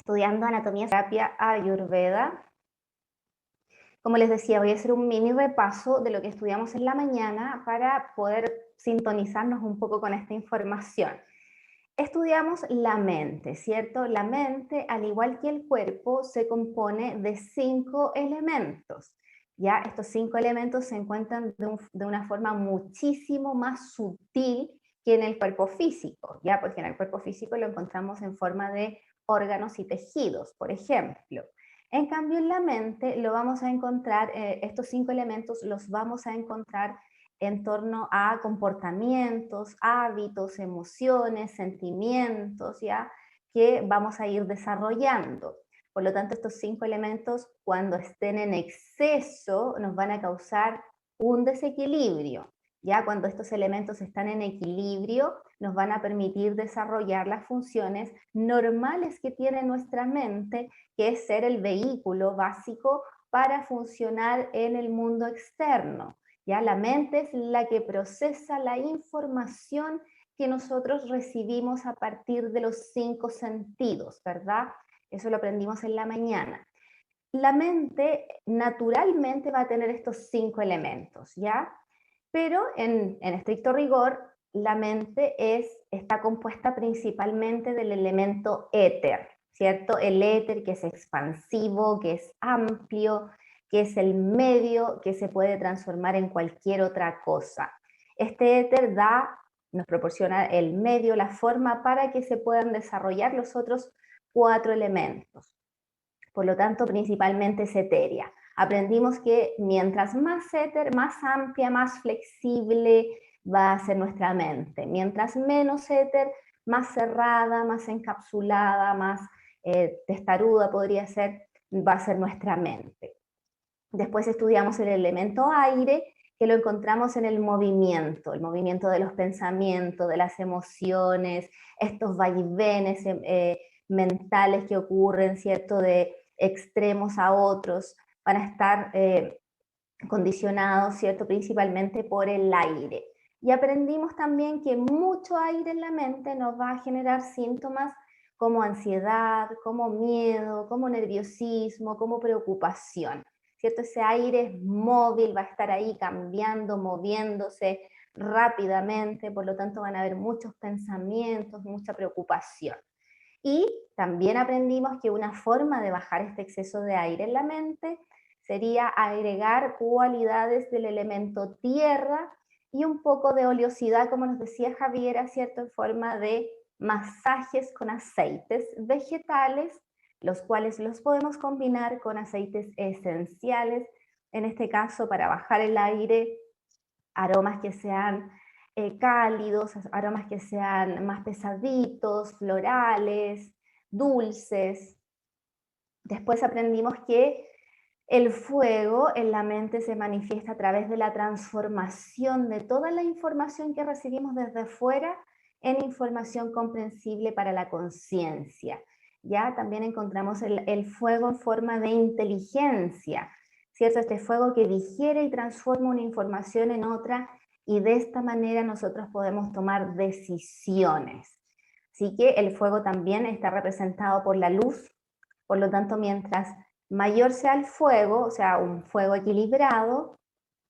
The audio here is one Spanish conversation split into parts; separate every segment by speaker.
Speaker 1: estudiando anatomía terapia ayurveda. Como les decía, voy a hacer un mini repaso de lo que estudiamos en la mañana para poder sintonizarnos un poco con esta información. Estudiamos la mente, ¿cierto? La mente, al igual que el cuerpo, se compone de 5 elementos. Ya estos 5 elementos se encuentran de una forma muchísimo más sutil que en el cuerpo físico, ya porque en el cuerpo físico lo encontramos en forma de órganos y tejidos, por ejemplo. En cambio, en la mente lo vamos a encontrar, estos 5 elementos los vamos a encontrar en torno a comportamientos, hábitos, emociones, sentimientos, ¿ya? Que vamos a ir desarrollando. Por lo tanto, estos 5 elementos, cuando estén en exceso, nos van a causar un desequilibrio. Ya cuando estos elementos están en equilibrio, nos van a permitir desarrollar las funciones normales que tiene nuestra mente, que es ser el vehículo básico para funcionar en el mundo externo. Ya la mente es la que procesa la información que nosotros recibimos a partir de los 5 sentidos, ¿verdad? Eso lo aprendimos en la mañana. La mente naturalmente va a tener estos 5 elementos, ¿ya? Pero en estricto rigor, la mente está compuesta principalmente del elemento éter, ¿cierto? El éter que es expansivo, que es amplio, que es el medio que se puede transformar en cualquier otra cosa. Este éter nos proporciona el medio, la forma para que se puedan desarrollar los otros 4 elementos. Por lo tanto, principalmente es etérea. Aprendimos que mientras más éter, más amplia, más flexible va a ser nuestra mente. Mientras menos éter, más cerrada, más encapsulada, más testaruda podría ser, va a ser nuestra mente. Después estudiamos el elemento aire, que lo encontramos en el movimiento de los pensamientos, de las emociones, estos vaivenes mentales que ocurren, ¿cierto? De extremos a otros, van a estar condicionados, ¿cierto? Principalmente por el aire. Y aprendimos también que mucho aire en la mente nos va a generar síntomas como ansiedad, como miedo, como nerviosismo, como preocupación, ¿cierto? Ese aire es móvil, va a estar ahí cambiando, moviéndose rápidamente, por lo tanto van a haber muchos pensamientos, mucha preocupación. Y también aprendimos que una forma de bajar este exceso de aire en la mente sería agregar cualidades del elemento tierra y un poco de oleosidad, como nos decía Javiera, ¿cierto? En forma de masajes con aceites vegetales, los cuales los podemos combinar con aceites esenciales, en este caso para bajar el aire, aromas que sean cálidos, aromas que sean más pesaditos, florales, dulces. Después aprendimos que el fuego en la mente se manifiesta a través de la transformación de toda la información que recibimos desde fuera en información comprensible para la conciencia. Ya también encontramos el fuego en forma de inteligencia, ¿cierto? Este fuego que digiere y transforma una información en otra y de esta manera nosotros podemos tomar decisiones. Así que el fuego también está representado por la luz, por lo tanto, mientras mayor sea el fuego, o sea, un fuego equilibrado,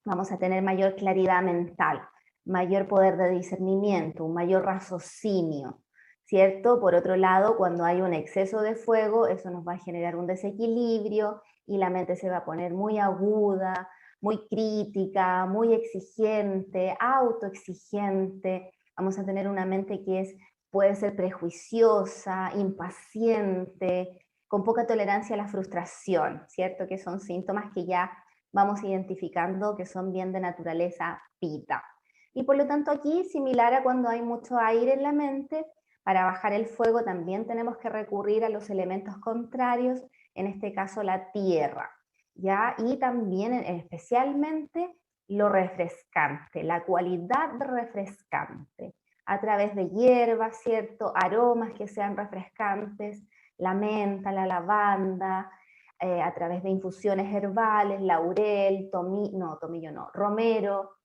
Speaker 1: vamos a tener mayor claridad mental, mayor poder de discernimiento, un mayor raciocinio, ¿cierto? Por otro lado, cuando hay un exceso de fuego, eso nos va a generar un desequilibrio y la mente se va a poner muy aguda, muy crítica, muy exigente, autoexigente. Vamos a tener una mente que puede ser prejuiciosa, impaciente, con poca tolerancia a la frustración, ¿cierto? Que son síntomas que ya vamos identificando que son bien de naturaleza pita. Y por lo tanto aquí, similar a cuando hay mucho aire en la mente, para bajar el fuego también tenemos que recurrir a los elementos contrarios, en este caso la tierra, ¿ya? Y también especialmente lo refrescante, la cualidad refrescante, a través de hierbas, ¿cierto? Aromas que sean refrescantes, la menta, la lavanda, a través de infusiones herbales, laurel, tomillo no, romero,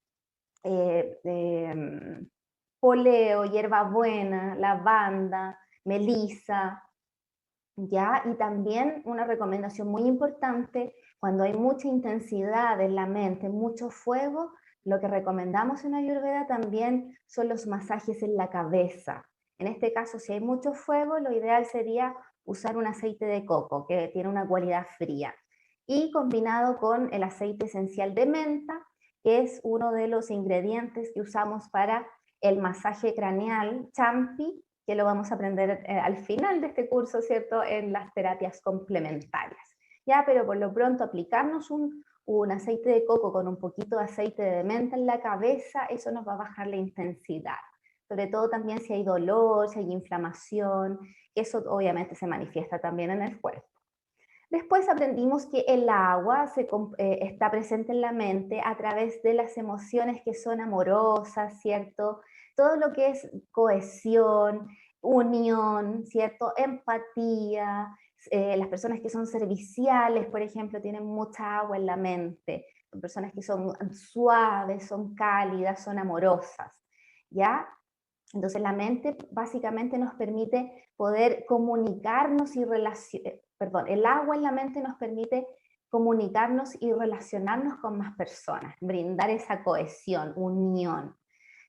Speaker 1: poleo, hierbabuena, lavanda, melisa, ¿ya? Y también una recomendación muy importante, cuando hay mucha intensidad en la mente, mucho fuego, lo que recomendamos en Ayurveda también son los masajes en la cabeza. En este caso, si hay mucho fuego, lo ideal sería usar un aceite de coco, que tiene una cualidad fría, y combinado con el aceite esencial de menta, que es uno de los ingredientes que usamos para el masaje craneal, champi, que lo vamos a aprender al final de este curso, ¿cierto? En las terapias complementarias. Ya, pero por lo pronto aplicarnos un aceite de coco con un poquito de aceite de menta en la cabeza, eso nos va a bajar la intensidad. Sobre todo también si hay dolor, si hay inflamación, eso obviamente se manifiesta también en el cuerpo. Después aprendimos que el agua está presente en la mente a través de las emociones que son amorosas, ¿cierto? Todo lo que es cohesión, unión, ¿cierto? Empatía. Las personas que son serviciales, por ejemplo, tienen mucha agua en la mente. Son personas que son suaves, son cálidas, son amorosas, ¿ya? Entonces la mente básicamente nos permite poder comunicarnos y perdón, el agua en la mente nos permite comunicarnos y relacionarnos con más personas, brindar esa cohesión, unión,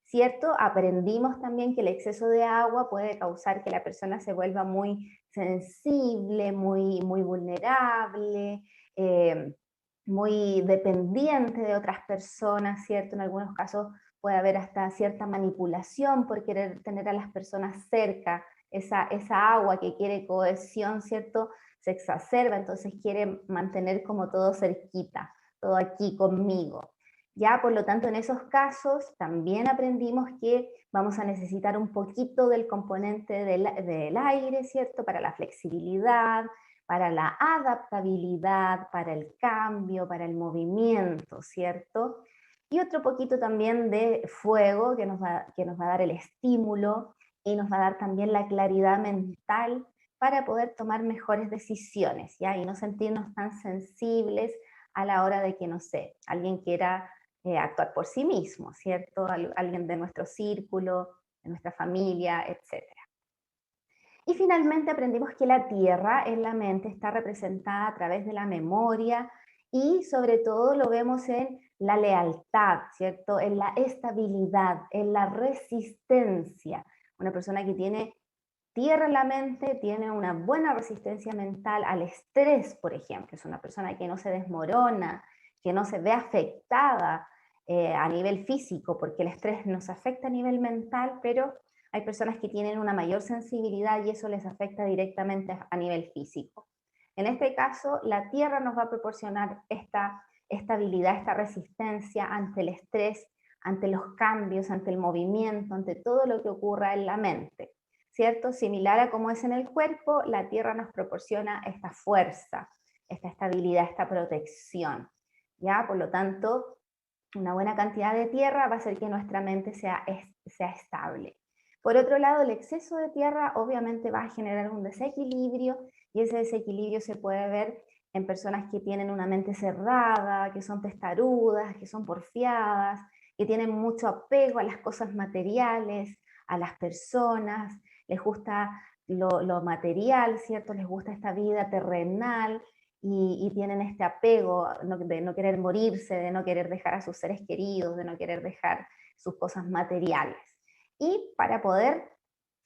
Speaker 1: ¿cierto? Aprendimos también que el exceso de agua puede causar que la persona se vuelva muy sensible, muy vulnerable, eh, muy dependiente de otras personas, ¿cierto? En algunos casos puede haber hasta cierta manipulación por querer tener a las personas cerca, esa agua que quiere cohesión, ¿cierto? Se exacerba, entonces quiere mantener como todo cerquita, todo aquí conmigo. Ya, por lo tanto, en esos casos también aprendimos que vamos a necesitar un poquito del componente del aire, ¿cierto? Para la flexibilidad, para la adaptabilidad, para el cambio, para el movimiento, ¿cierto? Y otro poquito también de fuego que nos va a dar el estímulo y nos va a dar también la claridad mental para poder tomar mejores decisiones, ¿ya? Y no sentirnos tan sensibles a la hora de que, no sé, alguien quiera actuar por sí mismo, ¿cierto? Alguien de nuestro círculo, de nuestra familia, etcétera. Y finalmente aprendimos que la tierra en la mente está representada a través de la memoria y sobre todo lo vemos en la lealtad, ¿cierto? En la estabilidad, en la resistencia. Una persona que tiene tierra en la mente tiene una buena resistencia mental al estrés, por ejemplo. Es una persona que no se desmorona, que no se ve afectada a nivel físico, porque el estrés nos afecta a nivel mental, pero hay personas que tienen una mayor sensibilidad y eso les afecta directamente a nivel físico. En este caso, la tierra nos va a proporcionar esta estabilidad, esta resistencia ante el estrés, ante los cambios, ante el movimiento, ante todo lo que ocurra en la mente, ¿cierto? Similar a como es en el cuerpo, la tierra nos proporciona esta fuerza, esta estabilidad, esta protección, ¿ya? Por lo tanto, una buena cantidad de tierra va a hacer que nuestra mente sea estable. Por otro lado, el exceso de tierra obviamente va a generar un desequilibrio y ese desequilibrio se puede ver en personas que tienen una mente cerrada, que son testarudas, que son porfiadas, que tienen mucho apego a las cosas materiales, a las personas, les gusta lo material, ¿cierto? Les gusta esta vida terrenal y tienen este apego de no querer morirse, de no querer dejar a sus seres queridos, de no querer dejar sus cosas materiales. Y para poder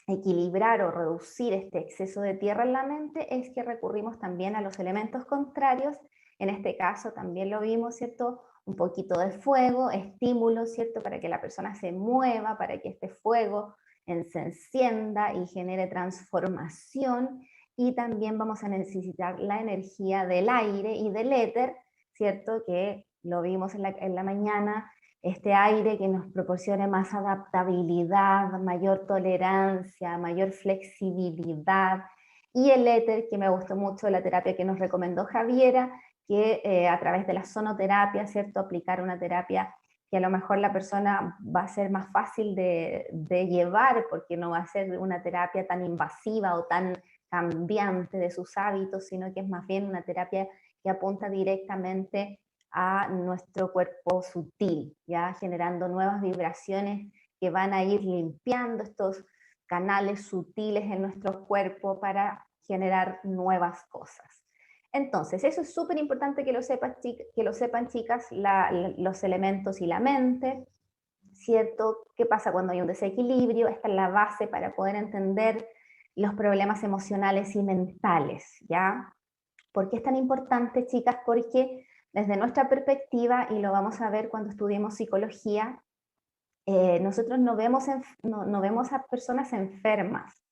Speaker 1: equilibrar o reducir este exceso de tierra en la mente es que recurrimos también a los elementos contrarios. En este caso también lo vimos, ¿cierto? Un poquito de fuego, estímulo, ¿cierto? Para que la persona se mueva, para que este fuego se encienda y genere transformación. Y también vamos a necesitar la energía del aire y del éter, ¿cierto? Que lo vimos en la mañana, este aire que nos proporcione más adaptabilidad, mayor tolerancia, mayor flexibilidad, y el éter, que me gustó mucho la terapia que nos recomendó Javiera, que a través de la sonoterapia, ¿cierto? Aplicar una terapia que a lo mejor la persona va a ser más fácil de llevar, porque no va a ser una terapia tan invasiva o tan cambiante de sus hábitos, sino que es más bien una terapia que apunta directamente a nuestro cuerpo sutil, ya generando nuevas vibraciones que van a ir limpiando estos canales sutiles en nuestro cuerpo para generar nuevas cosas. Entonces, eso es súper importante que lo sepan chicas, los elementos y la mente, ¿cierto? ¿Qué pasa cuando hay un desequilibrio? Esta es la base para poder entender los problemas emocionales y mentales, ¿ya? ¿Por qué es tan importante, chicas? Porque desde nuestra perspectiva, y lo vamos a ver cuando estudiemos psicología, nosotros no vemos a personas enfermas.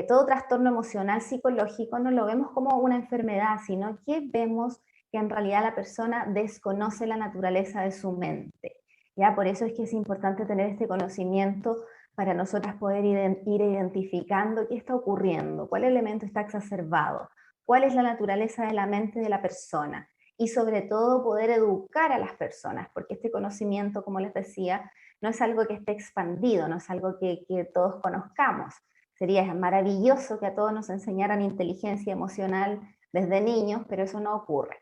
Speaker 1: Todo trastorno emocional psicológico no lo vemos como una enfermedad, sino que vemos que en realidad la persona desconoce la naturaleza de su mente. ¿Ya? Por eso es que es importante tener este conocimiento para nosotras poder ir identificando qué está ocurriendo, cuál elemento está exacerbado, cuál es la naturaleza de la mente de la persona y sobre todo poder educar a las personas, porque este conocimiento, como les decía, no es algo que esté expandido, no es algo que todos conozcamos. Sería maravilloso que a todos nos enseñaran inteligencia emocional desde niños, pero eso no ocurre.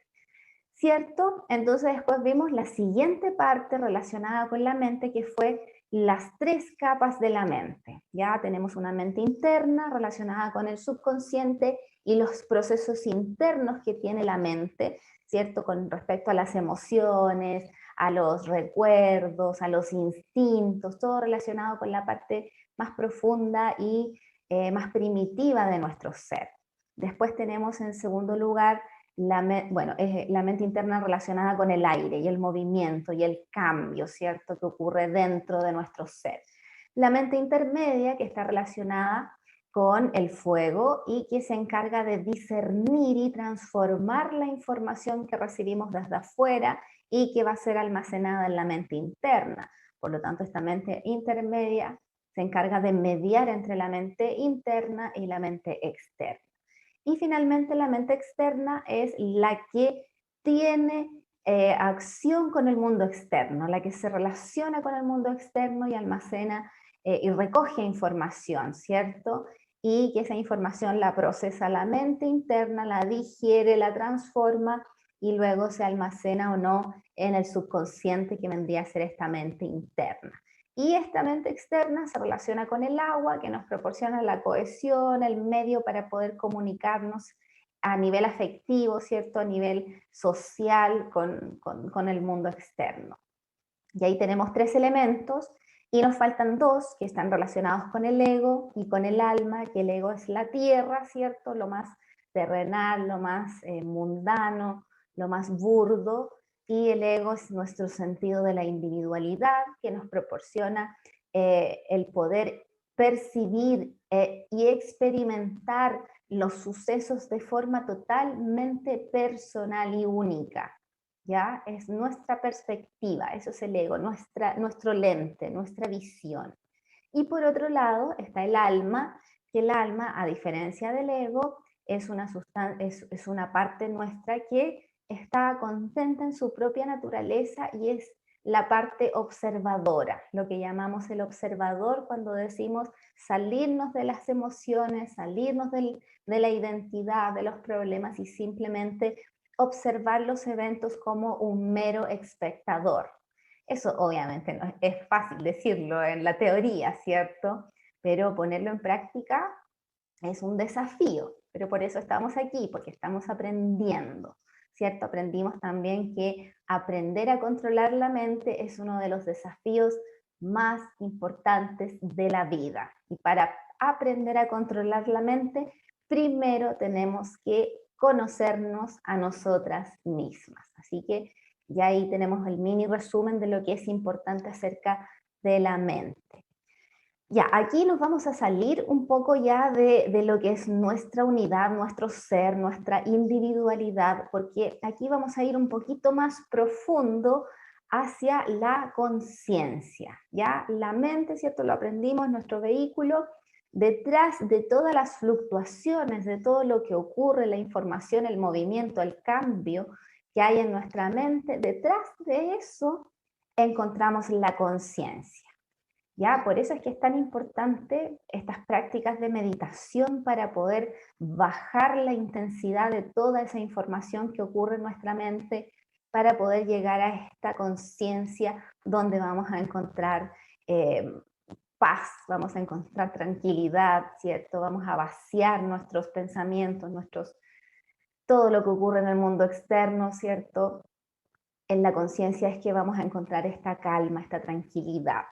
Speaker 1: ¿Cierto? Entonces después vimos la siguiente parte relacionada con la mente, que fue las 3 capas de la mente. Ya tenemos una mente interna relacionada con el subconsciente y los procesos internos que tiene la mente, ¿cierto? Con respecto a las emociones, a los recuerdos, a los instintos, todo relacionado con la parte más profunda y más primitiva de nuestro ser. Después tenemos en segundo lugar la mente interna relacionada con el aire y el movimiento y el cambio, ¿cierto?, que ocurre dentro de nuestro ser. La mente intermedia, que está relacionada con el fuego y que se encarga de discernir y transformar la información que recibimos desde afuera y que va a ser almacenada en la mente interna. Por lo tanto, esta mente intermedia se encarga de mediar entre la mente interna y la mente externa. Y finalmente la mente externa es la que tiene acción con el mundo externo, la que se relaciona con el mundo externo y almacena y recoge información, ¿cierto? Y que esa información la procesa la mente interna, la digiere, la transforma y luego se almacena o no en el subconsciente, que vendría a ser esta mente interna. Y esta mente externa se relaciona con el agua, que nos proporciona la cohesión, el medio para poder comunicarnos a nivel afectivo, ¿cierto? A nivel social con el mundo externo. Y ahí tenemos 3 elementos y nos faltan 2 que están relacionados con el ego y con el alma, que el ego es la tierra, ¿cierto? Lo más terrenal, lo más mundano, lo más burdo, y el ego es nuestro sentido de la individualidad, que nos proporciona el poder percibir y experimentar los sucesos de forma totalmente personal y única. ¿Ya? Es nuestra perspectiva, eso es el ego, nuestro lente, nuestra visión. Y por otro lado está el alma, que el alma, a diferencia del ego, es una parte nuestra que está contenta en su propia naturaleza y es la parte observadora, lo que llamamos el observador cuando decimos salirnos de las emociones, salirnos de la identidad, de los problemas y simplemente observar los eventos como un mero espectador. Eso obviamente no es fácil decirlo en la teoría, ¿cierto? Pero ponerlo en práctica es un desafío, pero por eso estamos aquí, porque estamos aprendiendo, ¿cierto? Aprendimos también que aprender a controlar la mente es uno de los desafíos más importantes de la vida. Y para aprender a controlar la mente, primero tenemos que conocernos a nosotras mismas. Así que ya ahí tenemos el mini resumen de lo que es importante acerca de la mente. Ya, aquí nos vamos a salir un poco ya de lo que es nuestra unidad, nuestro ser, nuestra individualidad, porque aquí vamos a ir un poquito más profundo hacia la conciencia, ¿ya? La mente, ¿cierto? Lo aprendimos, nuestro vehículo, detrás de todas las fluctuaciones, de todo lo que ocurre, la información, el movimiento, el cambio que hay en nuestra mente, detrás de eso encontramos la conciencia. ¿Ya? Por eso es que es tan importante estas prácticas de meditación para poder bajar la intensidad de toda esa información que ocurre en nuestra mente, para poder llegar a esta conciencia donde vamos a encontrar paz, vamos a encontrar tranquilidad, ¿cierto? Vamos a vaciar nuestros pensamientos, todo lo que ocurre en el mundo externo, ¿cierto? En la conciencia es que vamos a encontrar esta calma, esta tranquilidad.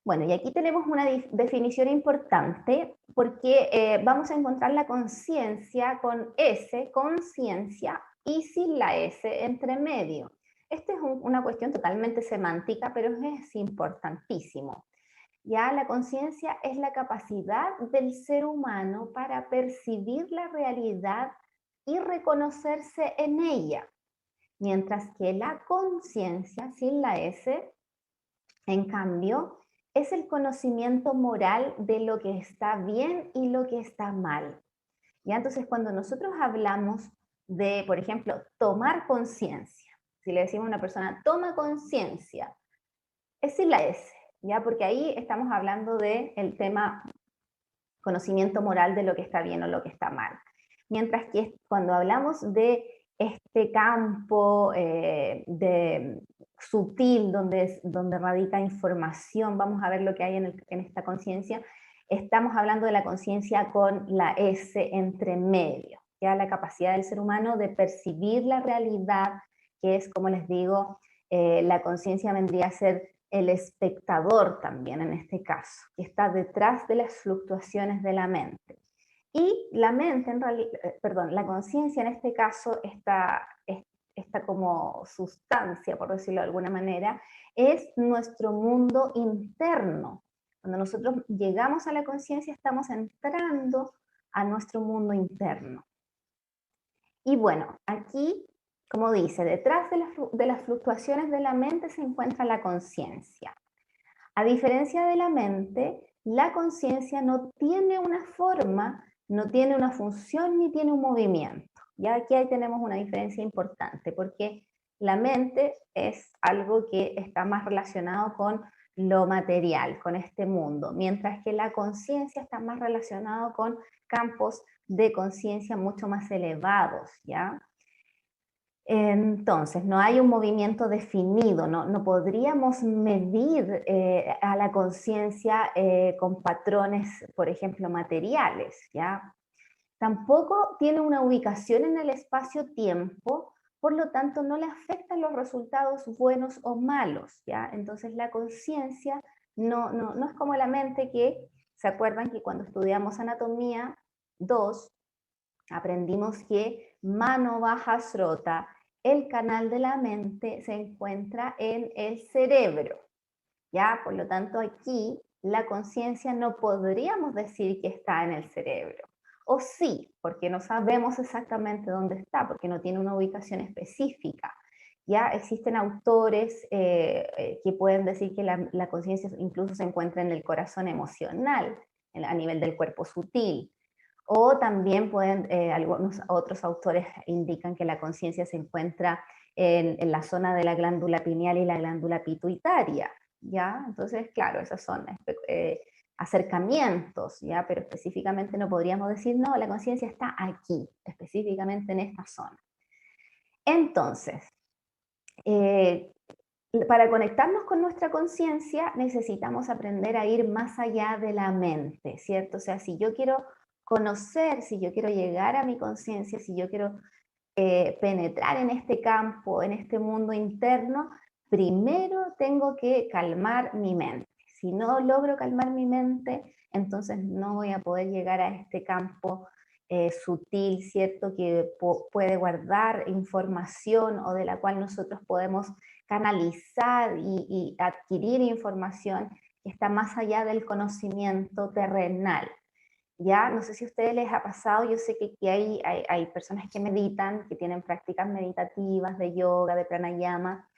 Speaker 1: Bueno, y aquí tenemos una definición importante porque vamos a encontrar la conciencia con S, conciencia, y sin la S entre medio. Esta es una cuestión totalmente semántica, pero es importantísimo. Ya la conciencia es la capacidad del ser humano para percibir la realidad y reconocerse en ella, mientras que la conciencia, sin la S, en cambio, es el conocimiento moral de lo que está bien y lo que está mal. ¿Ya? Entonces, cuando nosotros hablamos de, por ejemplo, tomar conciencia, si le decimos a una persona, toma conciencia, es sin la S, ¿ya? Porque ahí estamos hablando del tema conocimiento moral de lo que está bien o lo que está mal. Mientras que cuando hablamos de este campo sutil donde radica información, vamos a ver lo que hay en esta conciencia, estamos hablando de la conciencia con la S entre medio, ya la capacidad del ser humano de percibir la realidad, que es, como les digo, la conciencia vendría a ser el espectador también en este caso, que está detrás de las fluctuaciones de la mente. Y la mente, la conciencia en este caso, esta como sustancia, por decirlo de alguna manera, es nuestro mundo interno. Cuando nosotros llegamos a la conciencia, estamos entrando a nuestro mundo interno. Y bueno, aquí, como dice, detrás de las fluctuaciones de la mente se encuentra la conciencia. A diferencia de la mente, la conciencia no tiene una forma, no tiene una función ni tiene un movimiento. Ya aquí ahí tenemos una diferencia importante, porque la mente es algo que está más relacionado con lo material, con este mundo, mientras que la conciencia está más relacionado con campos de conciencia mucho más elevados, ¿ya? Entonces, no hay un movimiento definido, no podríamos medir a la conciencia con patrones, por ejemplo, materiales, ¿ya? Tampoco tiene una ubicación en el espacio-tiempo, por lo tanto no le afectan los resultados buenos o malos, ¿ya? Entonces la conciencia no es como la mente que, ¿se acuerdan que cuando estudiamos anatomía 2 aprendimos que mano baja srota, el canal de la mente se encuentra en el cerebro, ¿ya? Por lo tanto, aquí la conciencia no podríamos decir que está en el cerebro. O sí, porque no sabemos exactamente dónde está, porque no tiene una ubicación específica. Ya existen autores que pueden decir que la conciencia incluso se encuentra en el corazón emocional, a nivel del cuerpo sutil. O también algunos otros autores indican que la conciencia se encuentra en la zona de la glándula pineal y la glándula pituitaria, ¿ya? Entonces, claro, esos son acercamientos, ¿ya? Pero específicamente no podríamos decir, no, la conciencia está aquí, específicamente en esta zona. Entonces, eh, para conectarnos con nuestra conciencia necesitamos aprender a ir más allá de la mente, ¿cierto? O sea, si yo quiero conocer, si yo quiero llegar a mi conciencia, si yo quiero penetrar en este campo, en este mundo interno, primero tengo que calmar mi mente. Si no logro calmar mi mente, entonces no voy a poder llegar a este campo sutil, ¿cierto? Que puede guardar información o de la cual nosotros podemos canalizar y adquirir información que está más allá del conocimiento terrenal. Ya, no sé si a ustedes les ha pasado, yo sé que aquí hay personas que meditan, que tienen prácticas meditativas de yoga, de pranayama,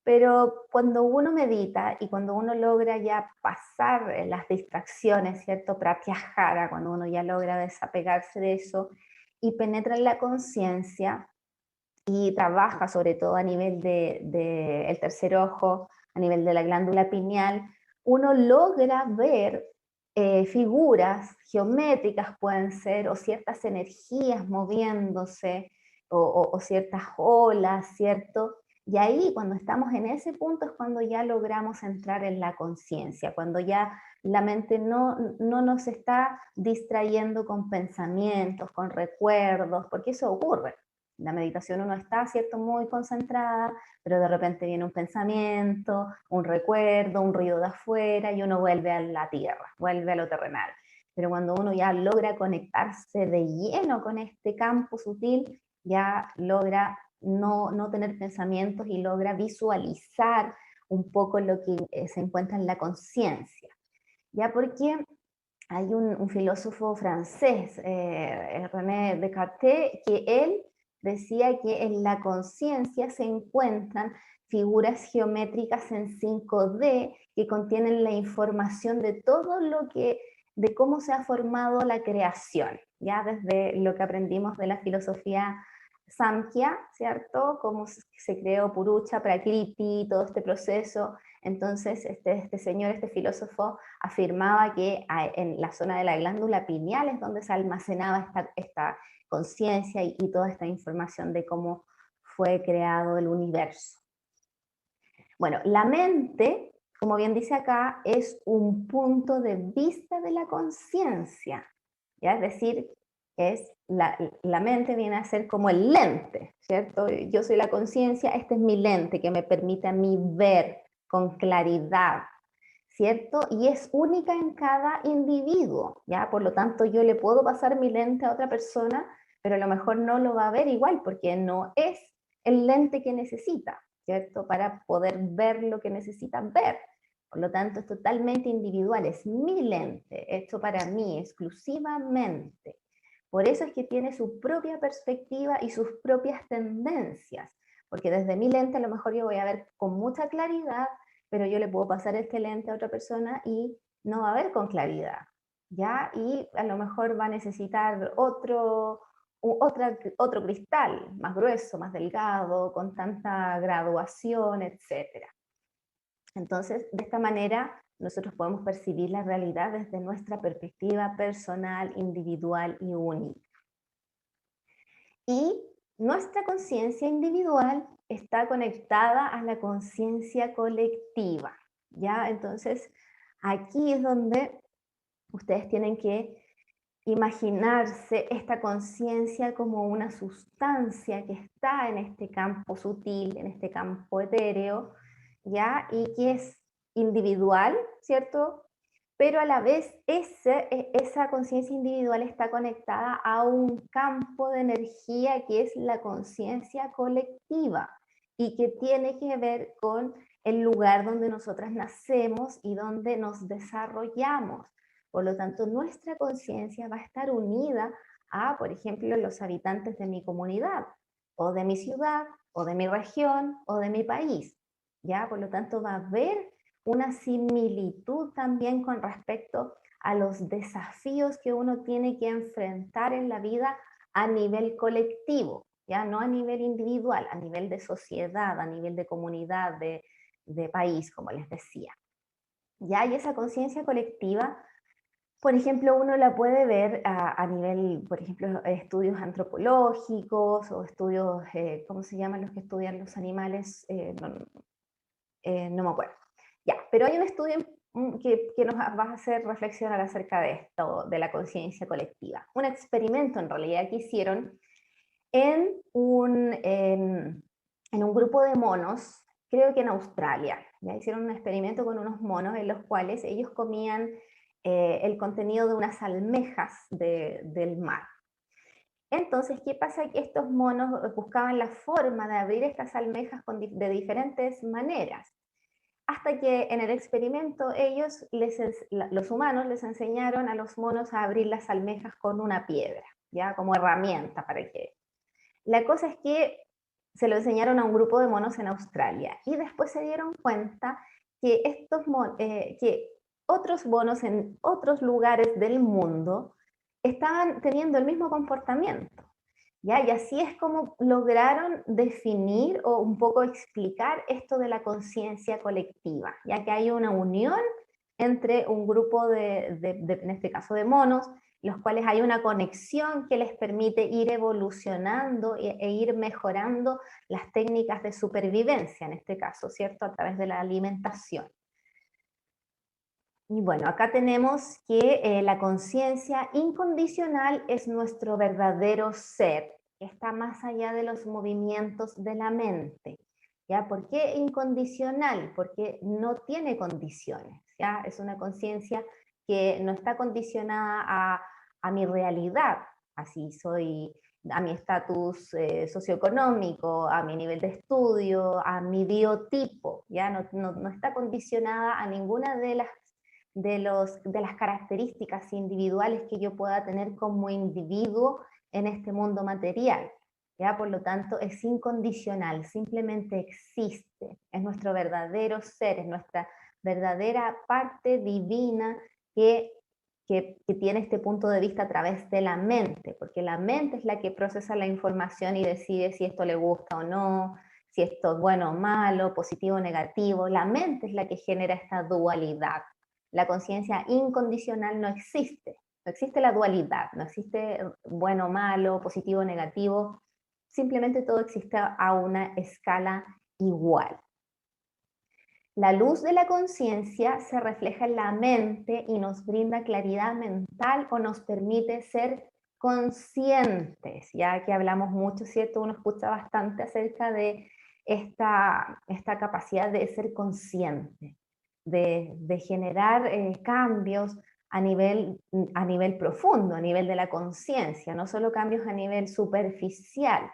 Speaker 1: pero cuando uno medita y cuando uno logra ya pasar las distracciones, ¿cierto? Pratyahara, cuando uno ya logra desapegarse de eso y penetra en la conciencia y trabaja sobre todo a nivel de el tercer ojo, a nivel de la glándula pineal, uno logra ver figuras geométricas pueden ser, o ciertas energías moviéndose, o ciertas olas, ¿cierto? Y ahí, cuando estamos en ese punto, es cuando ya logramos entrar en la conciencia, cuando ya la mente no nos está distrayendo con pensamientos, con recuerdos, porque eso ocurre. La meditación uno está, ¿cierto?, muy concentrada, pero de repente viene un pensamiento, un recuerdo, un ruido de afuera y uno vuelve a la tierra, vuelve a lo terrenal. Pero cuando uno ya logra conectarse de lleno con este campo sutil, ya logra no tener pensamientos y logra visualizar un poco lo que se encuentra en la conciencia. Ya porque hay un filósofo francés, René Descartes, que él decía que en la conciencia se encuentran figuras geométricas en 5D que contienen la información de todo lo que, de cómo se ha formado la creación, ya desde lo que aprendimos de la filosofía Samkhya, ¿cierto? Cómo se creó Purusha, Prakriti, todo este proceso. Entonces, este señor, este filósofo, afirmaba que en la zona de la glándula pineal es donde se almacenaba esta conciencia y toda esta información de cómo fue creado el universo. Bueno, la mente, como bien dice acá, es un punto de vista de la conciencia, ¿ya? Es decir, la mente viene a ser como el lente, ¿cierto? Yo soy la conciencia, este es mi lente que me permite a mí ver con claridad, ¿cierto? Y es única en cada individuo, ¿ya? Por lo tanto, yo le puedo pasar mi lente a otra persona, pero a lo mejor no lo va a ver igual porque no es el lente que necesita, ¿cierto? Para poder ver lo que necesita ver. Por lo tanto, es totalmente individual, es mi lente, hecho para mí exclusivamente. Por eso es que tiene su propia perspectiva y sus propias tendencias, porque desde mi lente a lo mejor yo voy a ver con mucha claridad, pero yo le puedo pasar este lente a otra persona y no va a ver con claridad, ¿ya? Y a lo mejor va a necesitar otro cristal, más grueso, más delgado, con tanta graduación, etcétera. Entonces, de esta manera, nosotros podemos percibir la realidad desde nuestra perspectiva personal, individual y única. Y nuestra conciencia individual está conectada a la conciencia colectiva, ¿ya? Entonces, aquí es donde ustedes tienen que imaginarse esta conciencia como una sustancia que está en este campo sutil, en este campo etéreo, ¿ya? Y que es individual, ¿cierto? Pero a la vez esa conciencia individual está conectada a un campo de energía que es la conciencia colectiva y que tiene que ver con el lugar donde nosotras nacemos y donde nos desarrollamos. Por lo tanto, nuestra conciencia va a estar unida a, por ejemplo, los habitantes de mi comunidad, o de mi ciudad, o de mi región, o de mi país. ¿Ya? Por lo tanto, va a haber una similitud también con respecto a los desafíos que uno tiene que enfrentar en la vida a nivel colectivo, ya no a nivel individual, a nivel de sociedad, a nivel de comunidad, de país, como les decía. Ya, y esa conciencia colectiva, por ejemplo, uno la puede ver a nivel, por ejemplo, estudios antropológicos o estudios, ¿cómo se llaman los que estudian los animales? No me acuerdo. Ya, pero hay un estudio que nos va a hacer reflexionar acerca de esto, de la conciencia colectiva. Un experimento en realidad que hicieron en un grupo de monos, creo que en Australia. Ya hicieron un experimento con unos monos en los cuales ellos comían el contenido de unas almejas del mar. Entonces, ¿qué pasa? Que estos monos buscaban la forma de abrir estas almejas de diferentes maneras. Hasta que en el experimento los humanos les enseñaron a los monos a abrir las almejas con una piedra, ya como herramienta para que... La cosa es que se lo enseñaron a un grupo de monos en Australia y después se dieron cuenta que, que otros monos en otros lugares del mundo estaban teniendo el mismo comportamiento. ¿Ya? Y así es como lograron definir o un poco explicar esto de la conciencia colectiva, ya que hay una unión entre un grupo en este caso de monos, los cuales hay una conexión que les permite ir evolucionando e ir mejorando las técnicas de supervivencia, en este caso, ¿cierto? A través de la alimentación. Y bueno, acá tenemos que la conciencia incondicional es nuestro verdadero ser, que está más allá de los movimientos de la mente. ¿Ya? ¿Por qué incondicional? Porque no tiene condiciones, ¿ya? Es una conciencia que no está condicionada a mi realidad, así soy, a mi estatus socioeconómico, a mi nivel de estudio, a mi biotipo, ¿ya? No está condicionada a ninguna de las características individuales que yo pueda tener como individuo en este mundo material. ¿Ya? Por lo tanto, es incondicional, simplemente existe, es nuestro verdadero ser, es nuestra verdadera parte divina que tiene este punto de vista a través de la mente, porque la mente es la que procesa la información y decide si esto le gusta o no, si esto es bueno o malo, positivo o negativo. La mente es la que genera esta dualidad. La conciencia incondicional no existe. No existe la dualidad, no existe bueno o malo, positivo o negativo. Simplemente todo existe a una escala igual. La luz de la conciencia se refleja en la mente y nos brinda claridad mental o nos permite ser conscientes, ya que hablamos mucho, ¿cierto? Uno escucha bastante acerca de esta capacidad de ser consciente, de generar cambios a nivel profundo, a nivel de la conciencia, no solo cambios a nivel superficial.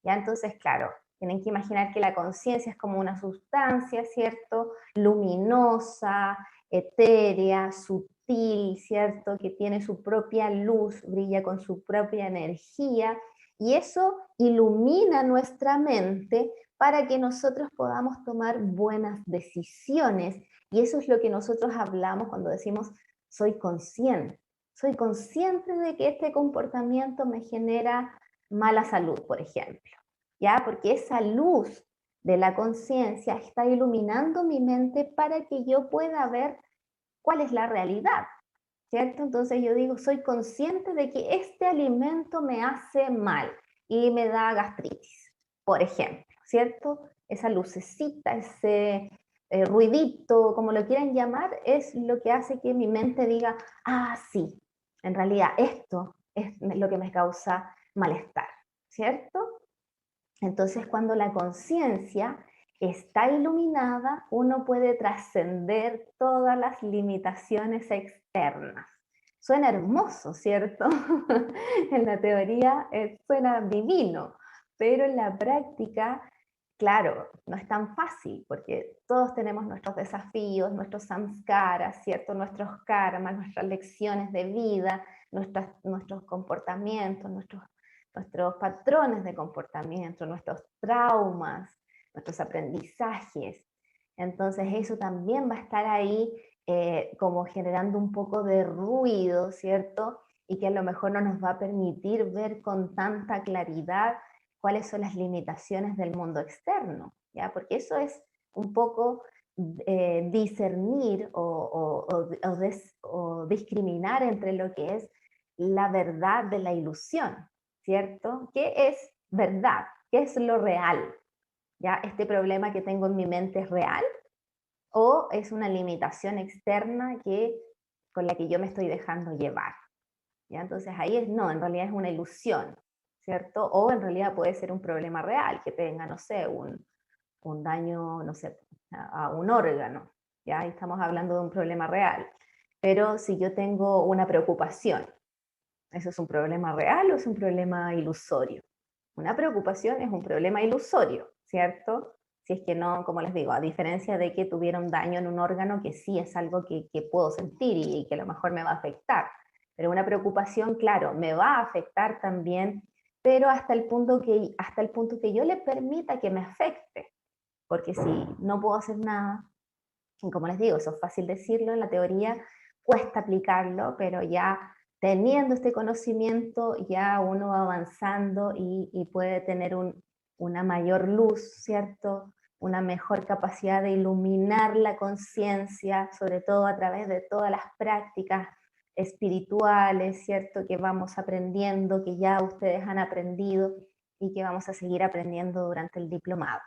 Speaker 1: ¿Ya? Entonces, claro, tienen que imaginar que la conciencia es como una sustancia, ¿cierto? Luminosa, etérea, sutil, ¿cierto? Que tiene su propia luz, brilla con su propia energía, y eso ilumina nuestra mente para que nosotros podamos tomar buenas decisiones. Y eso es lo que nosotros hablamos cuando decimos soy consciente. Soy consciente de que este comportamiento me genera mala salud, por ejemplo, ¿ya? Porque esa luz de la conciencia está iluminando mi mente para que yo pueda ver cuál es la realidad, ¿cierto? Entonces yo digo, soy consciente de que este alimento me hace mal y me da gastritis, por ejemplo, ¿cierto? Esa lucecita, ese ruidito, como lo quieran llamar, es lo que hace que mi mente diga, ah, sí, en realidad esto es lo que me causa malestar, ¿cierto? Entonces, cuando la conciencia está iluminada, uno puede trascender todas las limitaciones externas. Suena hermoso, ¿cierto? En la teoría suena divino, pero en la práctica, claro, no es tan fácil, porque todos tenemos nuestros desafíos, nuestros samskaras, ¿cierto? Nuestros karmas, nuestras lecciones de vida, nuestros comportamientos, nuestros patrones de comportamiento, nuestros traumas, nuestros aprendizajes. Entonces eso también va a estar ahí como generando un poco de ruido, ¿cierto? Y que a lo mejor no nos va a permitir ver con tanta claridad cuáles son las limitaciones del mundo externo, ¿ya? Porque eso es un poco discernir o discriminar entre lo que es la verdad de la ilusión, ¿cierto? ¿Qué es verdad? ¿Qué es lo real? ¿Ya? ¿Este problema que tengo en mi mente es real? ¿O es una limitación externa con la que yo me estoy dejando llevar? ¿Ya? Entonces ahí no, en realidad es una ilusión, ¿cierto? O en realidad puede ser un problema real, que tenga, no sé, un daño, no sé, a un órgano, ¿ya? Ahí estamos hablando de un problema real. Pero si yo tengo una preocupación, ¿eso es un problema real o es un problema ilusorio? Una preocupación es un problema ilusorio, ¿cierto? Si es que no, como les digo, a diferencia de que tuviera un daño en un órgano que sí es algo que puedo sentir y que a lo mejor me va a afectar. Pero una preocupación, claro, me va a afectar también, pero hasta el punto que yo le permita que me afecte. Porque si no puedo hacer nada, y como les digo, eso es fácil decirlo, en la teoría cuesta aplicarlo, pero ya teniendo este conocimiento, ya uno va avanzando y puede tener una mayor luz, ¿cierto? Una mejor capacidad de iluminar la conciencia, sobre todo a través de todas las prácticas espirituales, ¿cierto? Que vamos aprendiendo, que ya ustedes han aprendido y que vamos a seguir aprendiendo durante el diplomado.